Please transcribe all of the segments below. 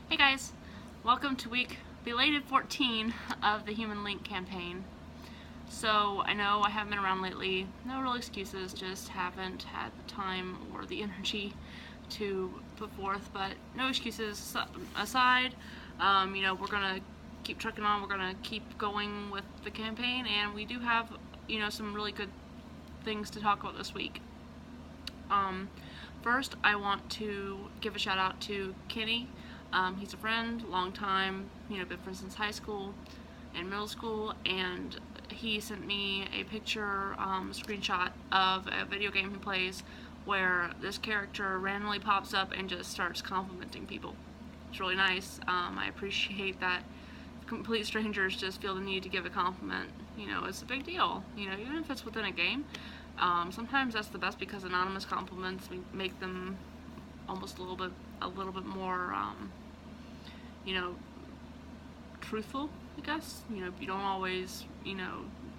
Hey guys, welcome to week belated 14 of the Human Link campaign. So I know I haven't been around lately, no real excuses, just haven't had the time or the energy to put forth, but no excuses aside, we're gonna keep trucking on, we're gonna keep going with the campaign, and we do have, some really good things to talk about this week. First, I want to give a shout out to Kenny. He's a friend, long time, been friends since high school and middle school, and he sent me a picture, a screenshot of a video game he plays where this character randomly pops up and just starts complimenting people. It's really nice. I appreciate that complete strangers just feel the need to give a compliment. It's a big deal, even if it's within a game. Sometimes that's the best because anonymous compliments make them almost a little bit more, truthful, I guess. You don't always,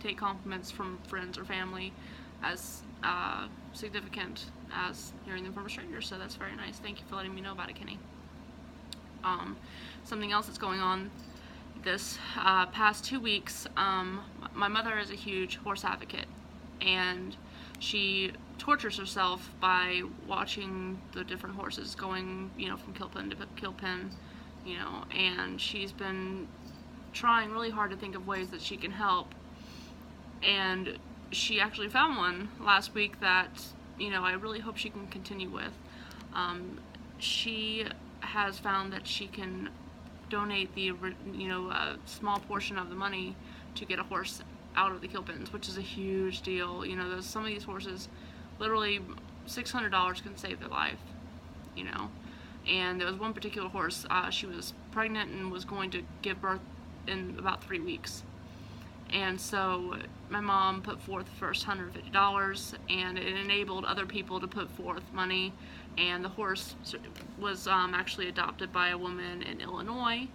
take compliments from friends or family as significant as hearing them from a stranger, so that's very nice. Thank you for letting me know about it, Kenny. Something else that's going on this past 2 weeks, my mother is a huge horse advocate, and she tortures herself by watching the different horses going, from kill pen to kill pen, and she's been trying really hard to think of ways that she can help, and she actually found one last week that, I really hope she can continue with. She has found that she can donate the, a small portion of the money to get a horse out of the kill pens, which is a huge deal. Some of these horses, literally $600 can save their life, and there was one particular horse, she was pregnant and was going to give birth in about 3 weeks, and so my mom put forth the first $150, and it enabled other people to put forth money, and the horse was actually adopted by a woman in Illinois,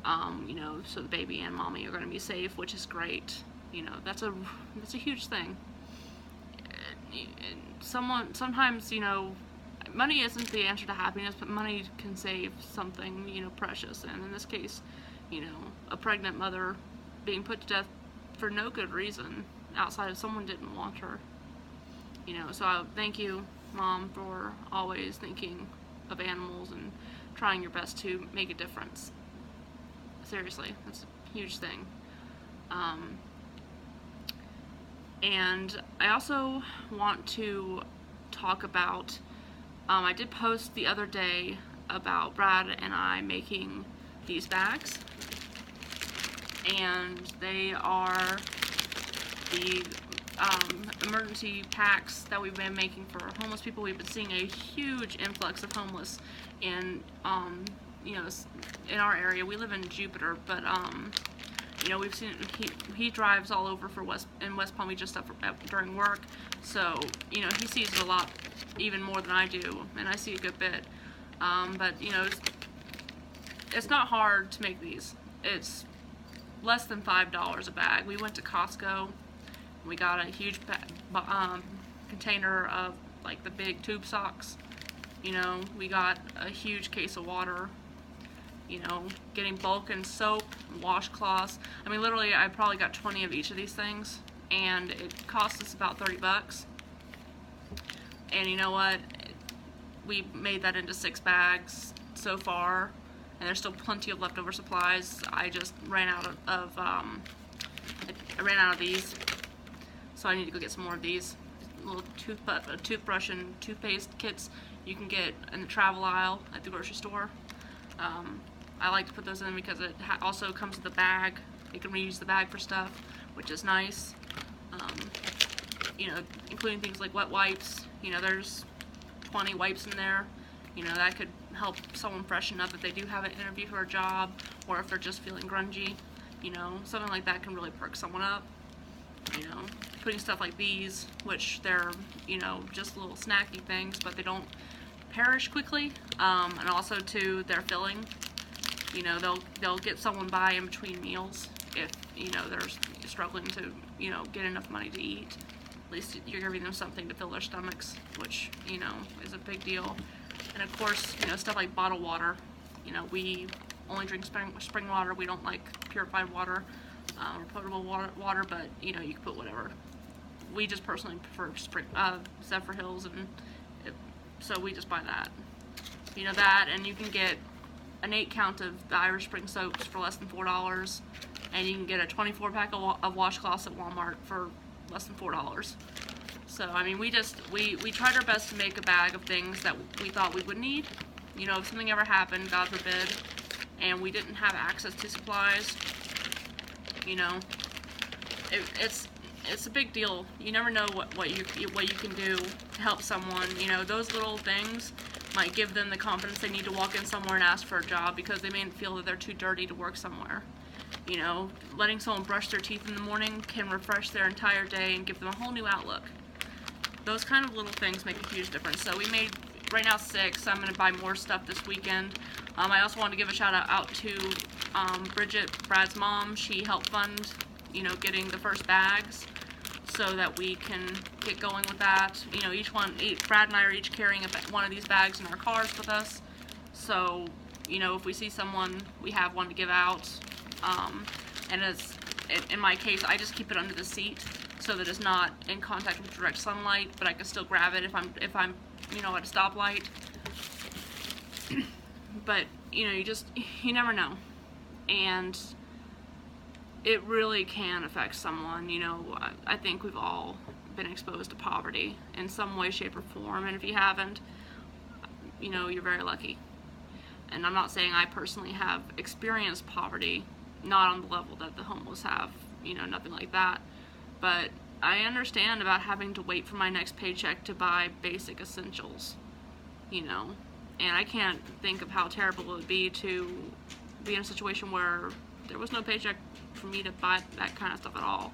so the baby and mommy are going to be safe, which is great. That's a huge thing. Sometimes, money isn't the answer to happiness, but money can save something, precious. And in this case, a pregnant mother being put to death for no good reason outside of someone didn't want her. So I thank you, Mom, for always thinking of animals and trying your best to make a difference. Seriously, that's a huge thing. And I also want to talk about, I did post the other day about Brad and I making these bags, and they are the emergency packs that we've been making for homeless people. We've been seeing a huge influx of homeless in, in our area. We live in Jupiter, but we've seen he drives all over in West Palm Beach just stuff during work, so he sees it a lot, even more than I do, and I see a good bit. But it's not hard to make these. It's less than $5 a bag. We went to Costco. We got a huge container of like the big tube socks. We got a huge case of water. Getting bulk and soap, washcloths. I mean, literally, I probably got 20 of each of these things, and it cost us about $30. And you know what? We made that into 6 bags so far, and there's still plenty of leftover supplies. I just ran out of I ran out of these, so I need to go get some more of these. Little toothbrush and toothpaste kits you can get in the travel aisle at the grocery store. I like to put those in because it also comes with a bag. You can reuse the bag for stuff, which is nice. Including things like wet wipes. There's 20 wipes in there. That could help someone freshen up if they do have an interview for a job, or if they're just feeling grungy. Something like that can really perk someone up. Putting stuff like these, which they're, just little snacky things, but they don't perish quickly, and also too, they're filling. They'll get someone by in between meals if they're struggling to get enough money to eat. At least you're giving them something to fill their stomachs, which is a big deal. And of course, stuff like bottled water. You know, we only drink spring water. We don't like purified water or potable water, but you know, you can put whatever. We just personally prefer Zephyr Hills, and so we just buy that. You know, that, and you can get an 8-count of the Irish Spring soaps for less than $4, and you can get a 24-pack of washcloths at Walmart for less than $4. So I mean, we tried our best to make a bag of things that we thought we would need. You know, if something ever happened, God forbid, and we didn't have access to supplies, you know, it's a big deal. You never know what you can do to help someone. You know, those little things might give them the confidence they need to walk in somewhere and ask for a job, because they may feel that they're too dirty to work somewhere. You know, letting someone brush their teeth in the morning can refresh their entire day and give them a whole new outlook. Those kind of little things make a huge difference. So we made, right now, 6. I'm going to buy more stuff this weekend. I also want to give a shout out to Bridget, Brad's mom. She helped fund, you know, getting the first bags so that we can get going with that. You know, Brad and I are each carrying one of these bags in our cars with us. So, you know, if we see someone, we have one to give out. And in my case, I just keep it under the seat so that it's not in contact with direct sunlight, but I can still grab it if I'm you know, at a stoplight. But you know, you never know, and it really can affect someone. You know, I think we've all been exposed to poverty in some way, shape, or form, and if you haven't, you know, you're very lucky. And I'm not saying I personally have experienced poverty, not on the level that the homeless have, you know, nothing like that, but I understand about having to wait for my next paycheck to buy basic essentials, you know, and I can't think of how terrible it would be to be in a situation where there was no paycheck for me to buy that kind of stuff at all.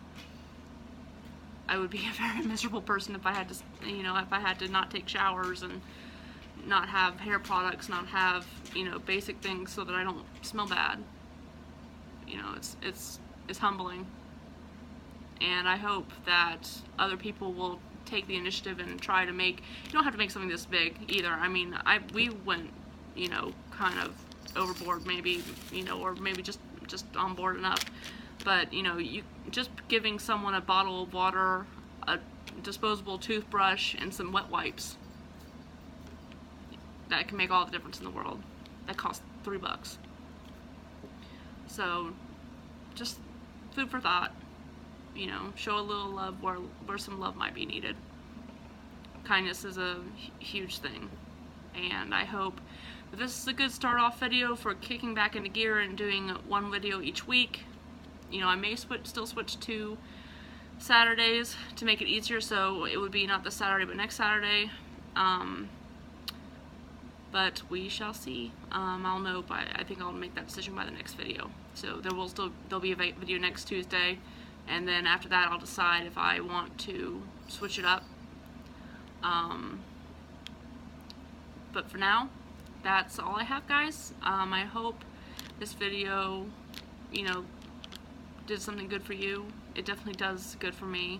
I would be a very miserable person if I had to, you know, if I had to not take showers and not have hair products, not have, you know, basic things so that I don't smell bad. You know, it's humbling. And I hope that other people will take the initiative and try to make, you don't have to make something this big either. I mean, we went, you know, kind of overboard maybe, you know, or maybe just on board enough. But, you know, you just giving someone a bottle of water, a disposable toothbrush, and some wet wipes, that can make all the difference in the world. That costs $3. So, just food for thought. You know, show a little love where some love might be needed. Kindness is a huge thing, and I hope that this is a good start-off video for kicking back into gear and doing one video each week. You know, I may still switch to Saturdays to make it easier, so it would be not this Saturday but next Saturday. But we shall see. I'll know I think I'll make that decision by the next video. So there'll be a video next Tuesday. And then after that, I'll decide if I want to switch it up. But for now, that's all I have, guys. I hope this video, you know, did something good for you. It definitely does good for me.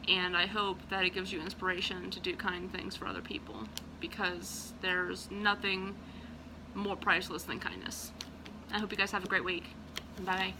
And I hope that it gives you inspiration to do kind things for other people, because there's nothing more priceless than kindness. I hope you guys have a great week. Bye.